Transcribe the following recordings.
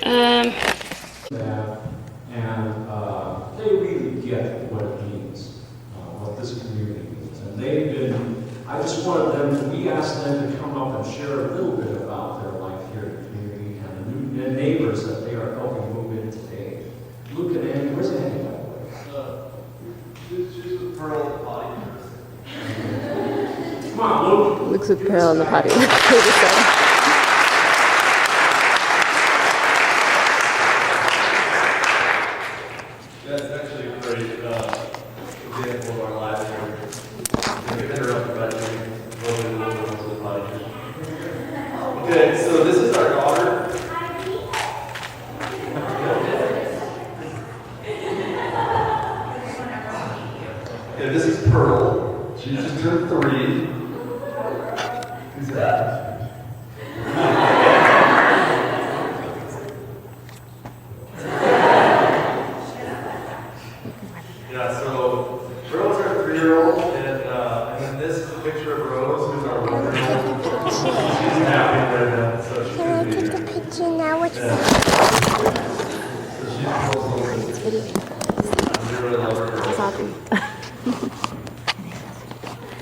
that, and they really get what it means, what this community means. And they've been, I just wanted them, we asked them to come up and share a little bit about their life here in the community and the new neighbors that they are helping move in today. Luke and Andy, where's Andy, by the way? She's with Pearl in the potty. Come on, Luke. Luke's with Pearl in the potty. That's actually a great example of our lives here. We're interrupted by the little potty. Okay, so this is our daughter. Okay, this is Pearl. She just turned 3. Who's that? Yeah, so Rose is our 3-year-old, and then this is a picture of Rose, who's our 1-year-old. She's happy right now, so she's Can I going to be take here. the picture now? What's Yeah. So she's I really love her. It's awesome.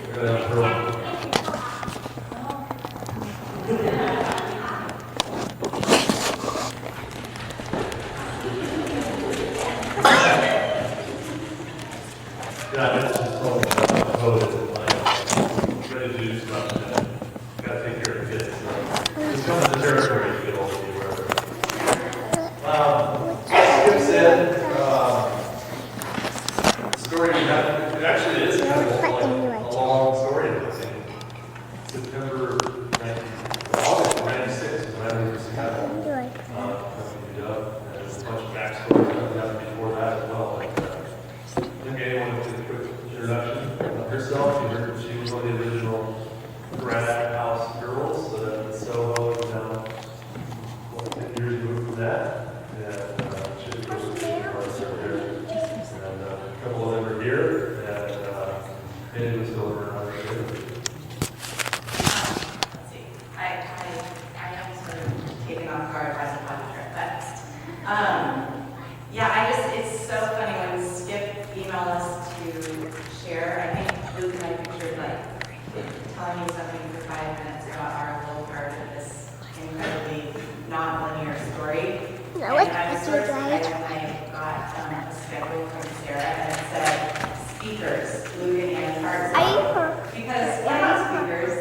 We're gonna have Pearl. Yeah, it's just all ready to do stuff. Gotta take care of the kids. So just come to the territory to get all of you wherever. Skip said, the story we have, it actually is kind of like a long story. I think September 19, August of 96 is when I moved to Seattle. There's a bunch of backstory that happened before that as well. I think anyone did a quick introduction of herself. She was one of the original grad house girls in Soho, and now 10 years removed from that. And she was a parts over there. And a couple of them are here, and Andy was still over on here. Let's see. I am sort of taken off guard by the potty trip, but yeah, it's so funny when Skip emailed us to share. I think Luke and I pictured telling you something for 5 minutes about our little part of this incredibly non-linear story. No, And what I was did sort you of write? surprised when I got a schedule from Sarah and it said speakers, Luke and Ann Hartzell. Because we're not speakers,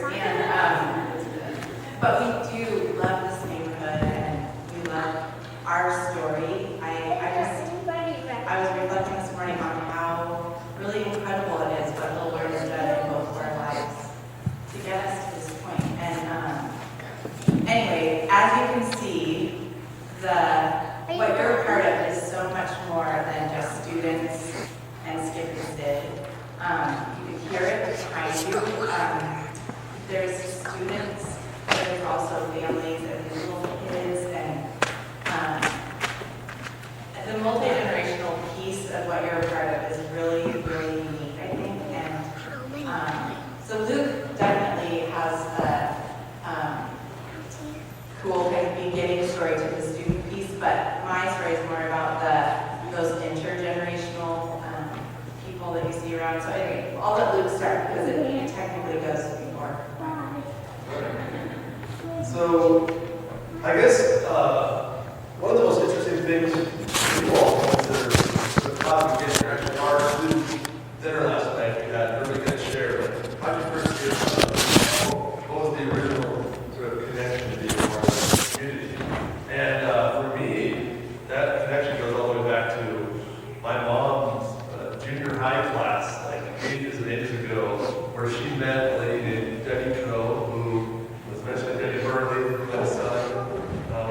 but we do love this neighborhood and we love our story. I was reflecting this morning on how really incredible it is what the Lord has done in both of our lives to get us to this point. And anyway, as you can see, what you're a part of is so much more than just students and Skip and Sid. You can hear it behind you. There's students, but there's also families and little kids, and the multi-generational piece of what you're a part of is really, really unique, I think. And so Luke definitely has a cool kind of beginning story to the student piece, but my story is more about those intergenerational people that you see around. So anyway, I'll let Luke start because it technically goes before. So, I guess one of the most interesting things you all consider the topic of interaction, our student dinner last night we had, really good share. How did you first get, what was the original sort of connection to being part of the community? And for me, that connection goes all the way back to my mom's junior high class, like ages and ages ago, where she met a lady named Debbie Crow, who was mentioned Debbie Burley, who had a son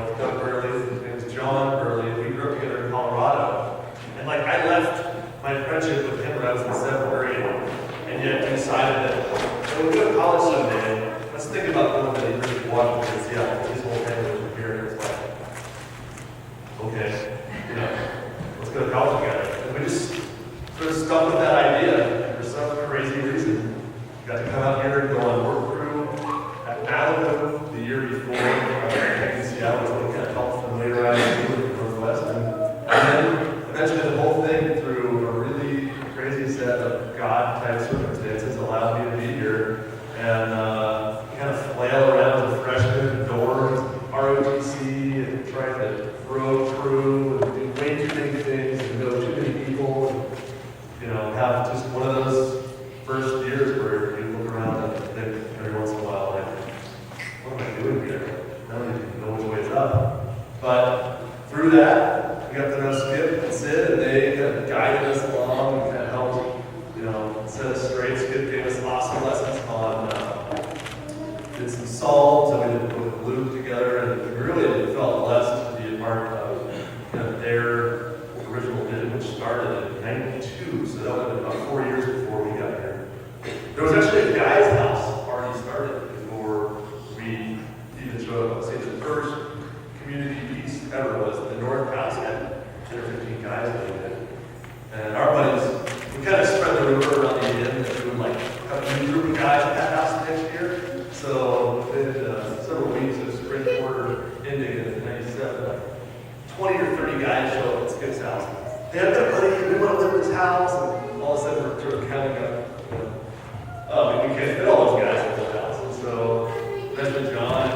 with Doug Burley. His name was John Burley. We grew up together in Colorado. And I left my friendship with him when I was in 7th grade, and yet we decided that when we go to college someday, let's think about going to the University of Washington, because his whole family was from here, and it's okay, let's go to college together. And we just sort of stuck with that idea, and for some crazy reason, got to come out here and go on work crew at Malibu the year before. In Seattle, was looking at felt familiar. trying to grow crew and do way too many things and know too many people and, have just one of those first years where you look around and think every once in a while, like, what am I doing here? I don't even know which way is up. But through that, we got to know Skip and Sid, and they kind of guided us along and kind of helped, set us straight. Skip gave us awesome lessons on, did some psalms, and we did with Luke together, and we really felt blessed to be a part of kind of their original vision, which started in '92, so that would have been about 4 years before we got here. There was actually a guy's house already started before we even showed up. I'd say the first community piece ever was the North House had 10 or 15 guys living in it. And our buddies, we kind of spread the rumor around the end that we would like have a new group of guys at that house next year. So within several weeks of spring quarter ending in '97, like 20 or 30 guys show up at Skip's house. They have their buddy, we want to live in his house, and all of a sudden we're sort of counting up, we can't fit all those guys in the house. And so eventually John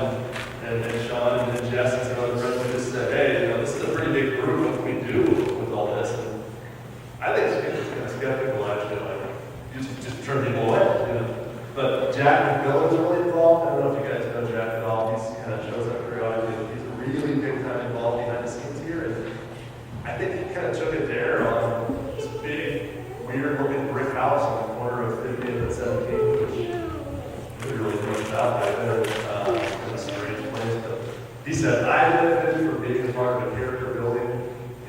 and Sean and then Jess and some other friends, we just said, hey, this is a pretty big group. What can we do with all this? And I think Skip was kind of skeptical, actually, like, just turn people away, But Jack McMillan's really involved. I don't know if you guys know Jack at all. He kind of shows up periodically. He's really big time involved behind the scenes here. And I think he kind of took it there on this big, weird looking brick house on the corner of 50th and 17th, which we really pushed out back there. In a strange place. But he said, I benefited from being a part of a character building,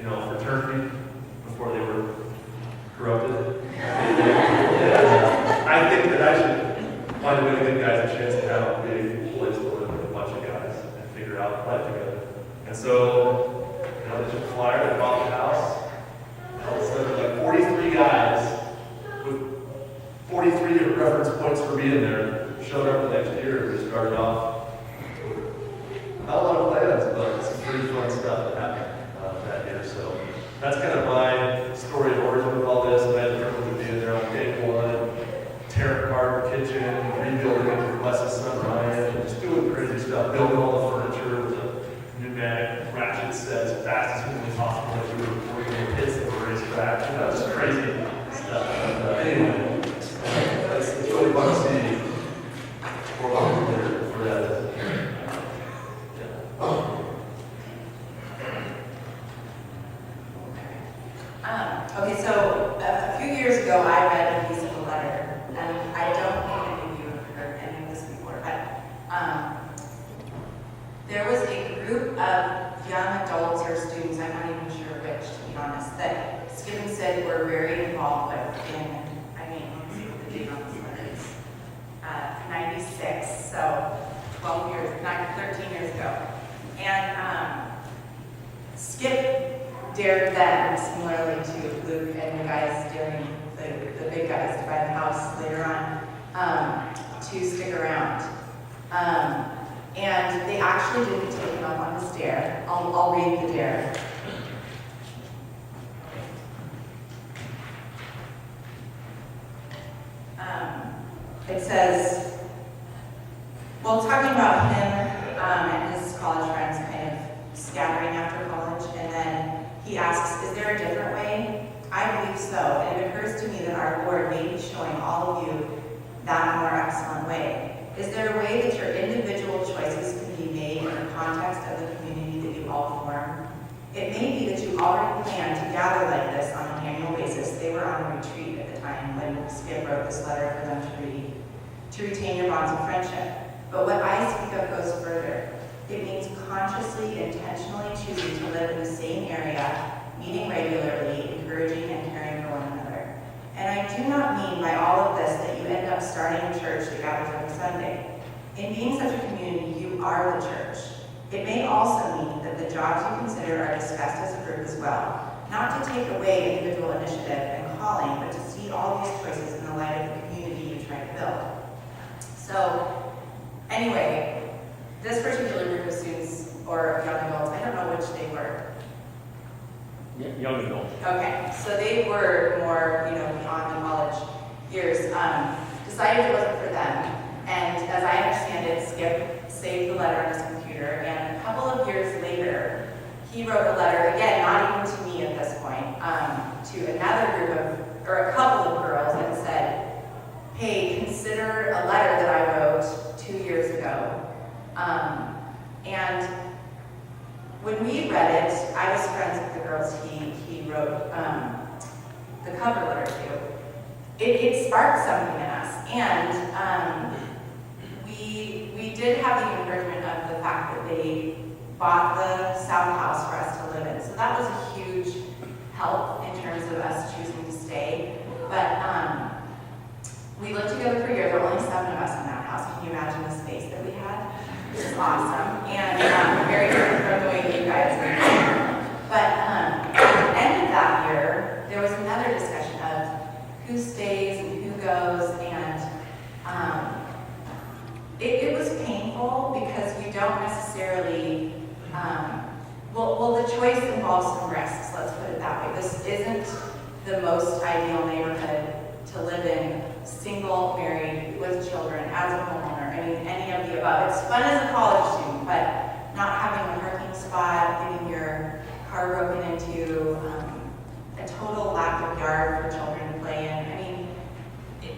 fraternity before they were corrupted. I think that I should find a way to give guys a chance to have a big place to live with a bunch of guys and figure out life together. And so, they took a flyer, they bought the house. All of a sudden, like 43 guys with 43 reference points for being there showed up the next year. We started off with not a lot of plans, but some pretty fun stuff that happened that year. So that's kind of my story of origin with all this. I had the privilege of being there on day one, tearing apart the kitchen, rebuilding it with Wes's son Ryan, and just doing crazy stuff, building all the furniture with a pneumatic ratchet set as fast as humanly possible. Like we were working with kids that were racetrack, just crazy stuff. Anyway, it's really fun to see for that. Okay, so a few years ago, I read a piece of a letter, and I don't think any of you have heard any of this before, but there was a group of young adults or students, I'm not even sure which, to be honest, that Skip and Sid were very involved with let's see what the date on this letter is, 96, so 13 years ago. And Skip dared them, similarly to Luke and the guys daring the big guys to buy the house later on, to stick around. And they actually didn't take him up on his dare. I'll read the dare. It says, well, talking about him and his college friends kind of scattering after college, and then he asks, is there a different way? I believe so, and it occurs to me that our Lord may be showing all of you that more excellent way. Is there a way that your individual choices can be made in the context of the community that you all form? It may be that you already plan to gather like this on an annual basis. They were on a retreat at the time when Skip wrote this letter for them to read, to retain your bonds of friendship. But what I speak of goes further. It means consciously, intentionally choosing to live in the same area, meeting regularly, encouraging and caring for one another. And I do not mean by all of this that you end up starting a church that gathers every Sunday. In being such a community, you are the church. It may also mean that the jobs you consider are discussed as a group as well, not to take away individual initiative and calling, but to see all these choices in the light of the community you try to build. So, anyway, this particular group of students, or young adults, I don't know which they were. Young adults. Okay, so they were more, beyond the college years, decided it wasn't for them. And as I understand it, Skip saved the letter on his computer, and a couple of years later, wrote a letter, again, not even to me at this point, to another group of, or a couple of girls and said, hey, consider a letter that I wrote 2 years ago. And when we read it, I was friends with the girls he wrote the cover letter to. It sparked something in us. And we did have the encouragement of the fact that they bought the South House for us to live in. So that was a huge help in terms of us choosing to stay. But we lived together for a year. There were only 7 of us in that house. Can you imagine the space that we had? It was awesome. And very different from the way you guys are. But at the end of that year, there was another discussion of who stays and who goes. And it was painful because we don't necessarily, well, the choice involves some risks, let's put it that way. This isn't the most ideal neighborhood to live in, single, married, with children, as a homeowner. I mean, any of the above. It's fun as a college student, but not having a parking spot, getting your car broken into, a total lack of yard for children to play in. I mean,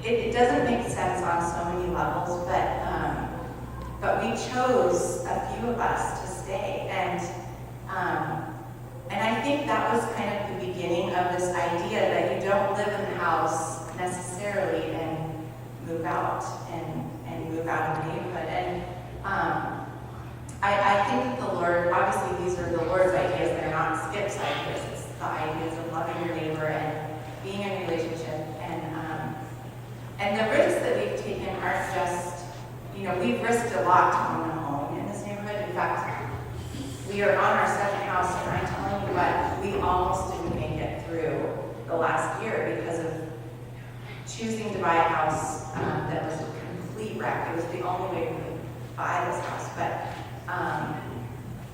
it doesn't make sense on so many levels, but we chose a few of us to stay, and I think that was kind of the beginning of this idea that you don't live in the house necessarily and move out and move out of the neighborhood. And I think that the Lord, obviously these are the Lord's ideas, they're not Skip's ideas. It's the ideas of loving your neighbor and being in a relationship. And the risks that we've taken aren't just, we've risked a lot to own a home in this neighborhood. In fact, we are on our 2nd house, and I'm telling you what, we almost didn't make it through the last year because of choosing to buy a house that was a complete wreck. It was the only way we could buy this house.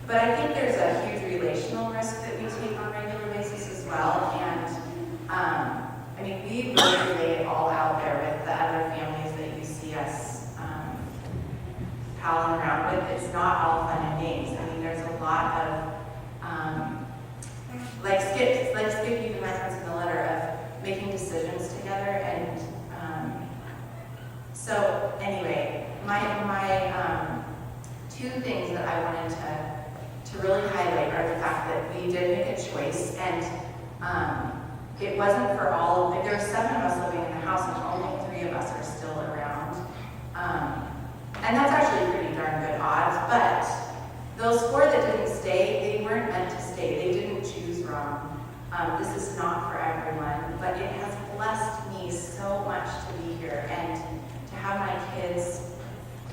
But I think there's a huge relational risk that we take on a regular basis as well. And I mean, we really lay it all out there with the other families that you see us palling around with. It's not all fun and games. I mean, there's a lot of, like Skip even referenced in the letter, of making decisions together. And so anyway, my 2 things that I wanted to really highlight are the fact that we did make a choice, and it wasn't for all, like there were 7 of us living in the house and only 3 of us are still around. And that's actually pretty darn good odds, but those 4 that didn't stay, they weren't meant to stay. They didn't choose wrong. This is not for everyone, but it has blessed me so much to be here and to have my kids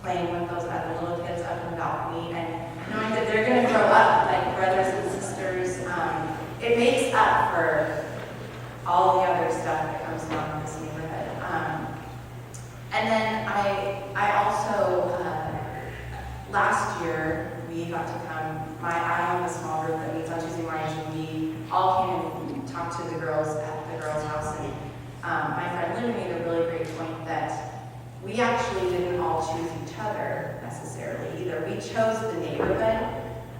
playing with those other little kids up in the balcony and knowing that they're going to grow up like brothers and sisters. It makes up for all the other stuff that comes along with this neighborhood. And then I also, last year, we got to come, I have a small group that meets on Tuesday mornings, and we all came and talked to the girls at the girls' house, and my friend Linda made a really great point that we actually didn't all choose each other necessarily either. We chose the neighborhood,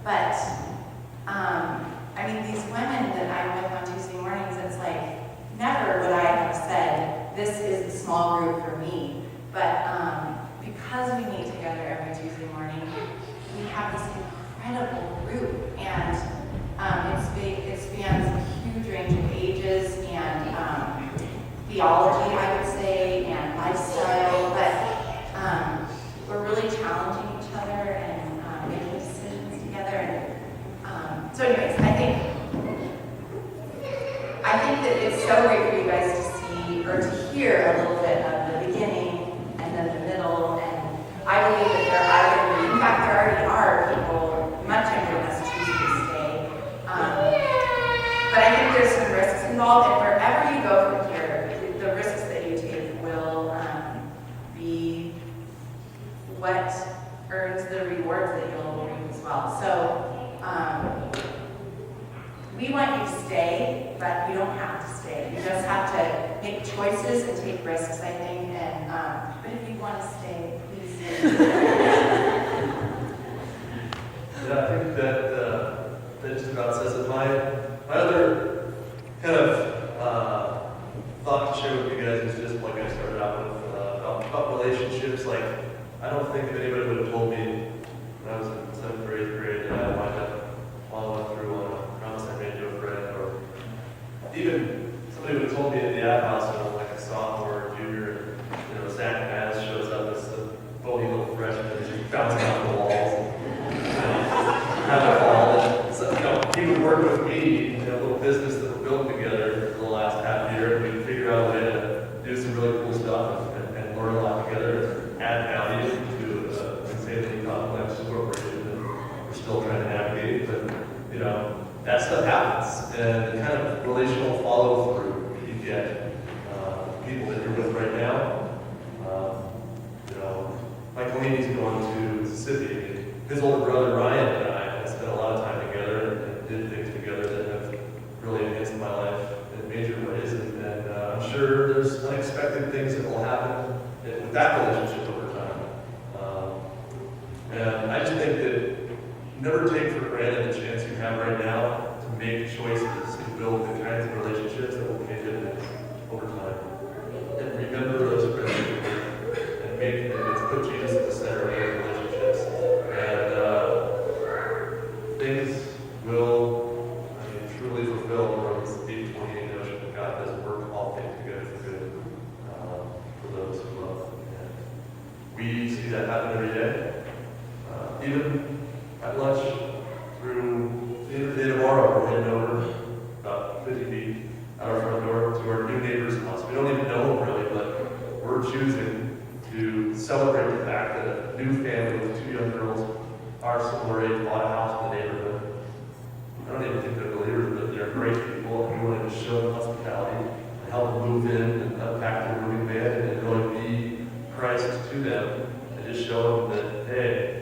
but I mean, these women that I'm with on Tuesday mornings, it's like, never would I have said, this is the small group for me. But because we meet together every Tuesday morning, we have this incredible group, and it spans a huge range of ages and theology, I would say, and lifestyle, but we're really challenging each other and making decisions together. And so anyways, I think that it's so great for you guys to see or to hear a little bit of the beginning and then the middle, and I believe that there are going to be, in fact, there already are people much younger than us choosing to stay. But I think there's some risks involved, and wherever you go from here, the risks that you take will be what earns the rewards that you'll reap as well. So we want you to stay, but you don't have to stay. You just have to make choices and take risks, I think. And but if you want to stay, please stay. Yeah, I think that just about if anybody would have told me when I was in 7th or 8th grade that I might have followed through on a promise I made to a friend, or even somebody would have told me at the ad house when I was like a sophomore or junior, and Zach Bass shows up as a phony little freshman and just bouncing off the walls. Have a fall. So, he would work with me in a little business that we're building together for the last half year, and we'd figure out a way to do some really cool stuff and learn a lot together and add value to an insanely complex corporation that we're still trying to navigate. But, that stuff happens, and the kind of relational follow-through that you get, people that you're with right now. Mike Collini's going to Mississippi. His older brother Ryan and I spent a lot of time together and did things together that have really enhanced my life in major ways. And I'm sure there's unexpected things that will happen with that relationship over time. And I just think that never take for granted the chance you have right now to make choices and build the kinds of relationships that will pay dividends over time. And remember those friendships and make commitments. Put Jesus at the center of your relationships. And things will, truly fulfill Romans 8:28 notion that God does work all things together for good for those who love. And we see that happen every day. Even at lunch through the end of the day tomorrow, we're heading over about 50 feet out our front door to our new neighbor's house. We don't even know them really, but we're choosing to celebrate the fact that a new family with 2 young girls, our similar age, bought a house in the neighborhood. I don't even think they're believers, but they're great people, and we wanted to show them hospitality and help them move in and unpack their moving van and really be Christ to them and just show them that, hey,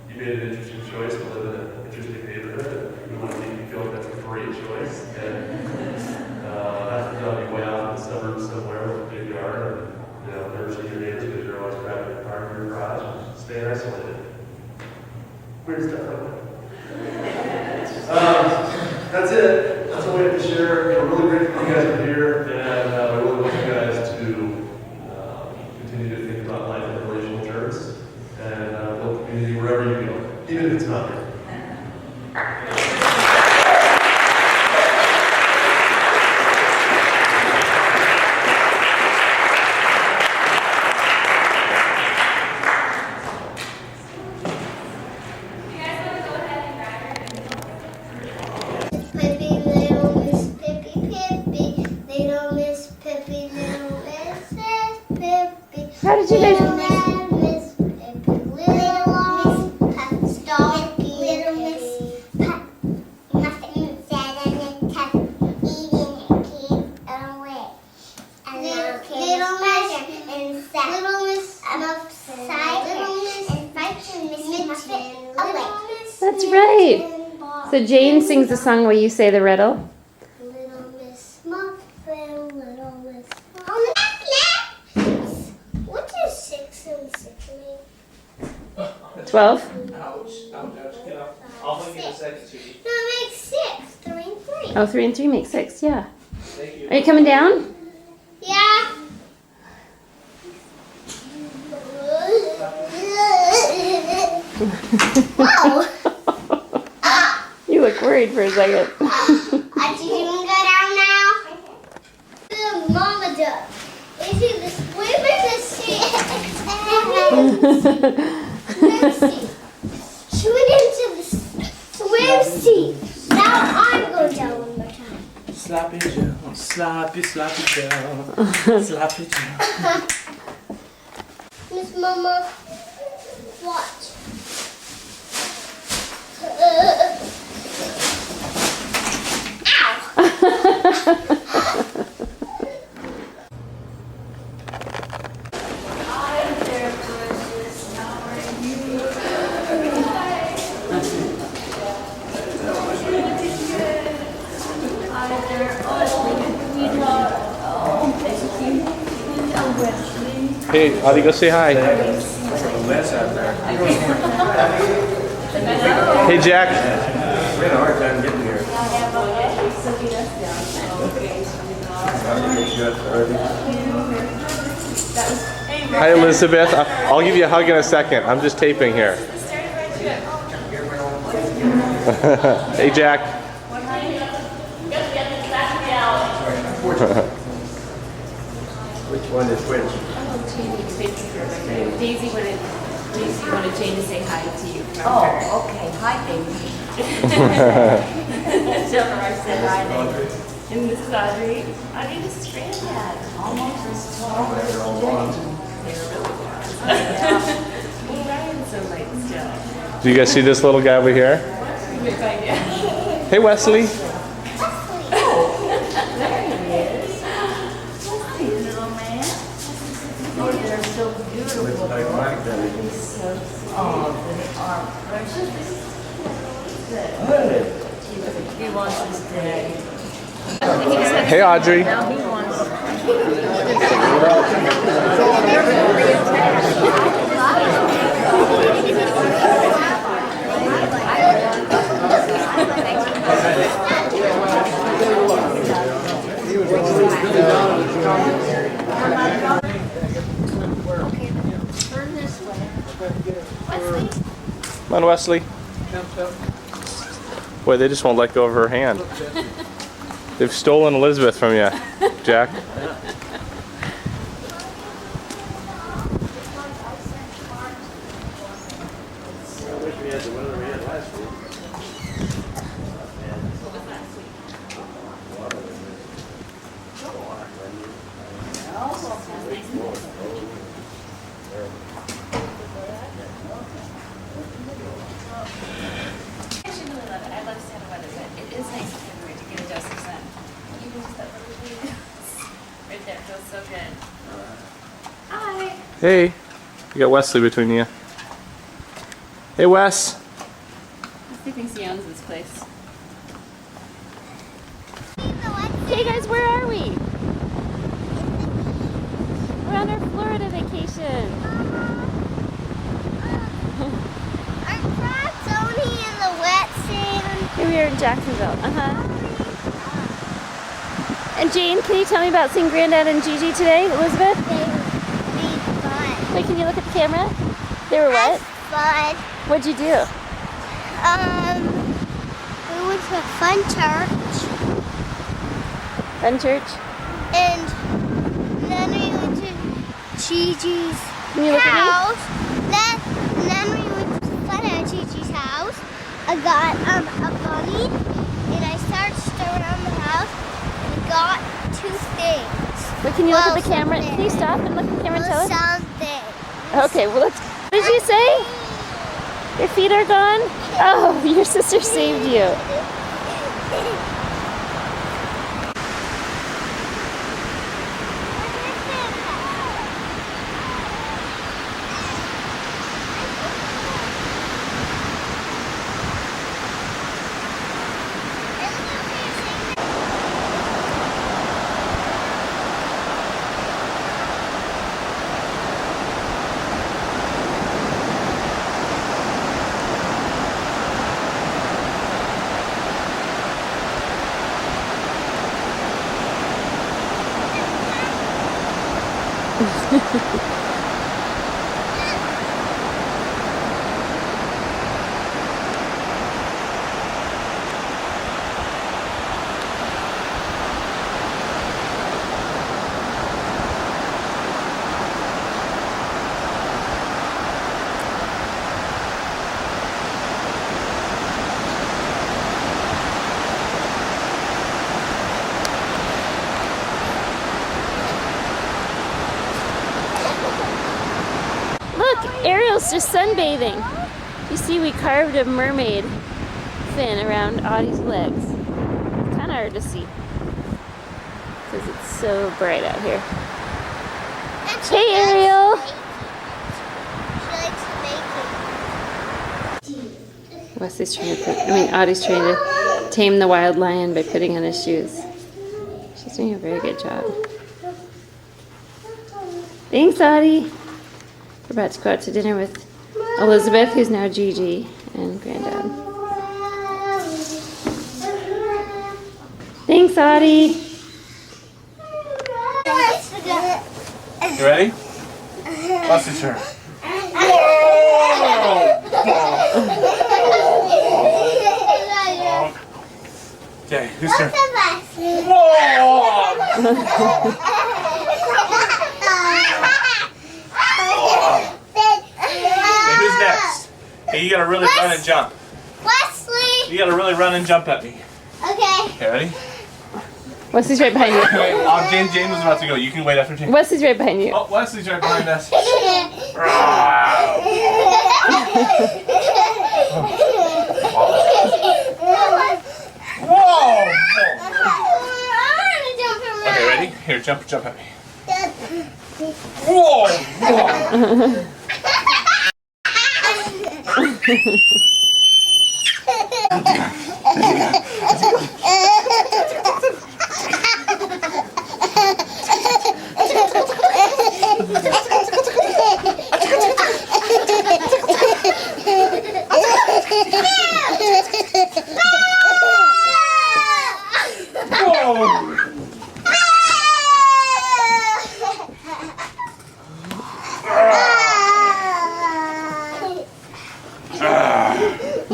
you made an interesting choice to live in an interesting neighborhood. We want to make you feel like that's a great choice. And that's going to be way out in the suburbs somewhere with a big yard and nursing your neighbors because you're always grabbing your car in your garage and staying isolated. Weird stuff like that. That's it. That's all we have to share. We're really grateful you guys are here, and we really want you guys to continue to think about life in relational terms and build community wherever you go, even if it's not here. How did you guys? That's right. So Jane sings the song while you say the riddle. Little Miss Muffin, Little Miss What does 6 and 6 mean? 12. Ouch, get up. I'll give you a second, sweetie. No, it makes 6. 3 and 3. Oh, 3 and 3 make 6. Yeah. Thank you. Are you coming down? Yeah. Whoa. You look worried for a second. I didn't even go down now. The mama duck. Is it the swim or the sea? Let's see. Swim into the swim seat. Now I'm going down one more time. Sloppy Joe, sloppy Joe, sloppy Joe. Miss Mama, watch. Hey, Audie, go say hi. Hey, Jack. We had a hard time getting here. Hey, Hi, Elizabeth. I'll give you a hug in a second. I'm just taping here. Hey, Jack. Which one is which? Daisy wanted Jane to say hi to you. Oh, okay. Hi, baby. Tell her I said hi. And this is Audrey. Audrey, this is Granddad. Almost as tall as Well, Ryan's so light still. Do you guys see this little guy over here? Hey, Wesley. There he is. Hey, little man. Oh, they're so beautiful. Looks like Mike does. He's so sweet. Oh, they are precious. Hey. He wants his daddy. Hey, Audrey. Now he wants. Turn this way. Come on, Wesley. Boy, they just won't let go of her hand. They've stolen Elizabeth from you, Jack. I wish we had the weather we had last week. Actually really love it. I love Santa weather, but it is nice in February to get a dose of sun. Even just that little breeze right there feels so good. Hi. Hey, you got Wesley between you. Hey, Wes. He thinks he owns this place. Hey guys, where are we? We're on our Florida vacation. Our crab's only in the wet sand. Here we are in Jacksonville. And Jane, can you tell me about seeing Granddad and Gigi today? Elizabeth? They were fun. Wait, can you look at the camera? They were what? Fun. What'd you do? We went to a fun church, Fun church? and then we went to Gigi's Can you look at me? house. Then we went to fun at Gigi's house. I got a bunny, and I searched around the house and got 2 things. Wait, can you look at Well, the camera? something. Can you stop and look at the camera and tell us? Something. Okay, well let's. What did you say? Your feet are gone? Oh, your sister saved you. Look, Ariel's just sunbathing. You see, we carved a mermaid fin around Audie's legs. It's kind of hard to see because it's so bright out here. Hey, Ariel. She likes to Wesley's trying to Audie's trying to tame the wild lion by putting on his shoes. She's doing a very good job. Thanks, Audie. We're about to go out to dinner with Elizabeth, who's now Gigi, and Granddad. Thanks, Audie. You ready? Leslie's turn. Okay, whose turn? Okay, who's next? Okay, you gotta really run and jump. Wesley. You gotta really run and jump at me. Okay. Okay, ready? Wesley's right behind you. Wait, James was about to go. You can wait after James. Wesley's right behind you. Oh, Wesley's right behind us. Whoa! Okay, ready? Here, jump at me. Whoa!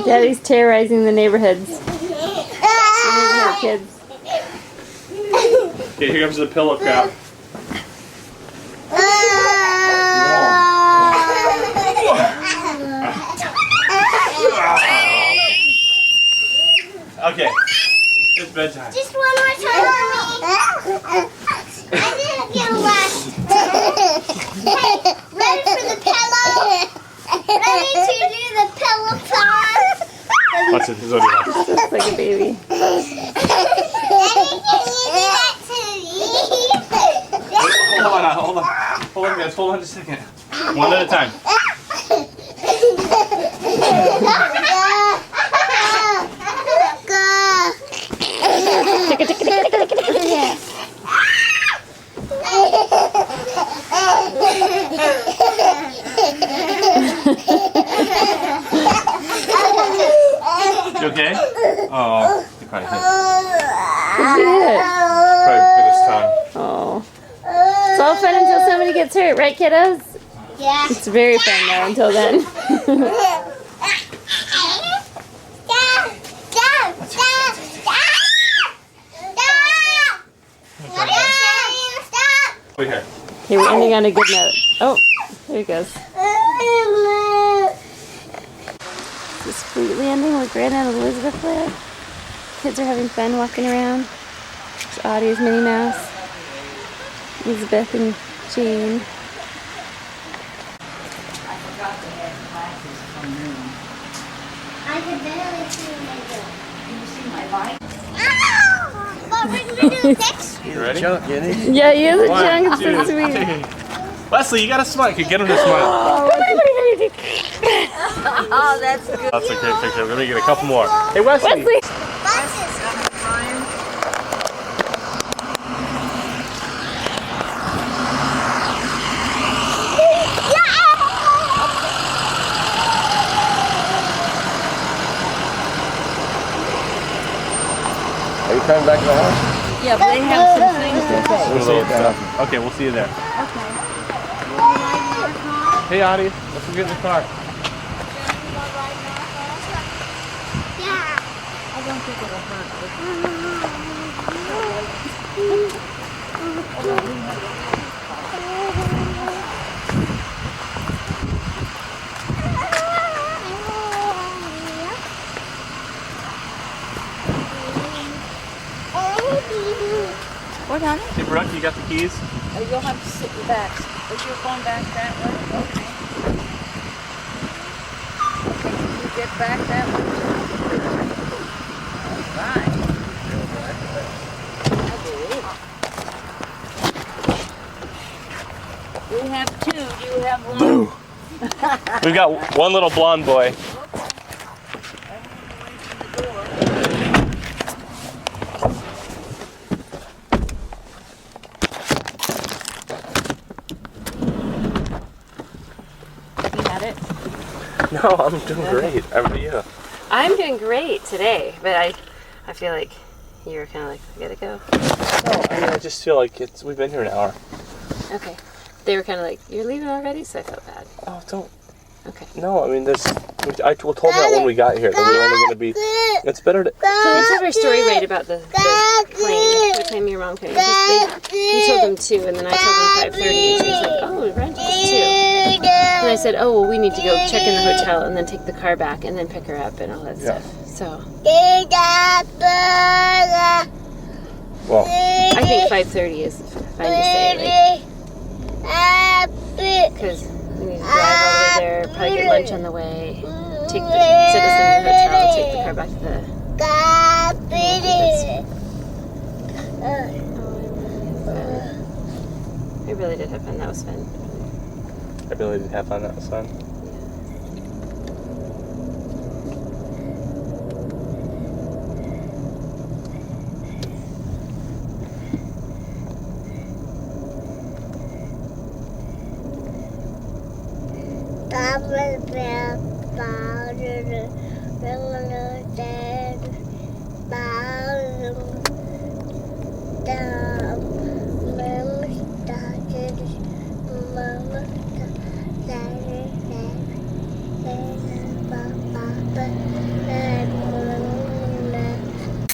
Daddy's terrorizing the neighborhoods. The neighborhood kids. Okay, here comes the pillow crowd. Okay, it's bedtime. Just one more time for me. I didn't get last. Hey, ready for the pillow? Ready to do the pillow talk? Watch it. This is what he wants. Looks like a baby. Daddy, can you do that to me? Hold on, guys. Hold on just a second. One at a time. You okay? Oh, you probably hit. Probably bit his tongue. Oh. It's all fun until somebody gets hurt, right, kiddos? Yeah. It's very fun now until then. Wait here. Okay, we're ending on a good note. Oh, there it goes. This completely ending with Grandma and Elizabeth live. Kids are having fun walking around. There's Audie's Minnie Mouse. Elizabeth and Jane. I could barely see my book. Can you see my bike? But we're going to do next. You ready? Yeah, he is a chunk. It's One, so two, sweet. three. Leslie, you gotta smile. You can get him to smile. Oh, that's good. That's a great picture. Let me get a couple more. Hey, Wesley. Wesley! Are you coming back to the house? Yeah, but they have some things to say. We'll see you okay, we'll see you there. Okay. Hey, Audie. Let's go get in the car. Yeah. I don't think it'll hurt. We're done. Hey, Brooke, you got the keys? You'll have to sit back. Is your phone back that way? Okay. Can you get back that way? All right. We have two. You have one. Boo. We've got one little blonde boy. No, I'm doing great. How about you? I'm doing great today, but I feel like you were kind of like, I gotta go. No, I mean, I just feel like we've been here an hour. Okay. they were kind of like, "You're leaving already," so I felt bad. Oh, don't. Okay. No, I mean, I told them that when we got here that we were only going to be. It's better to. So let's have our story right about the plane. What time your mom came? You told them 2, and then I told them 5:30, and she was like, "Oh, Ranch is 2." And I said, "Oh, well, we need to go check in the hotel, and then take the car back, and then pick her up, and all that stuff." So. Well, I think 5:30 is fine to say, because we need to drive all the way there, probably get lunch on the way, sit us in the hotel, take the car back to the. I really did have fun. That was fun. I really did have fun. That was fun.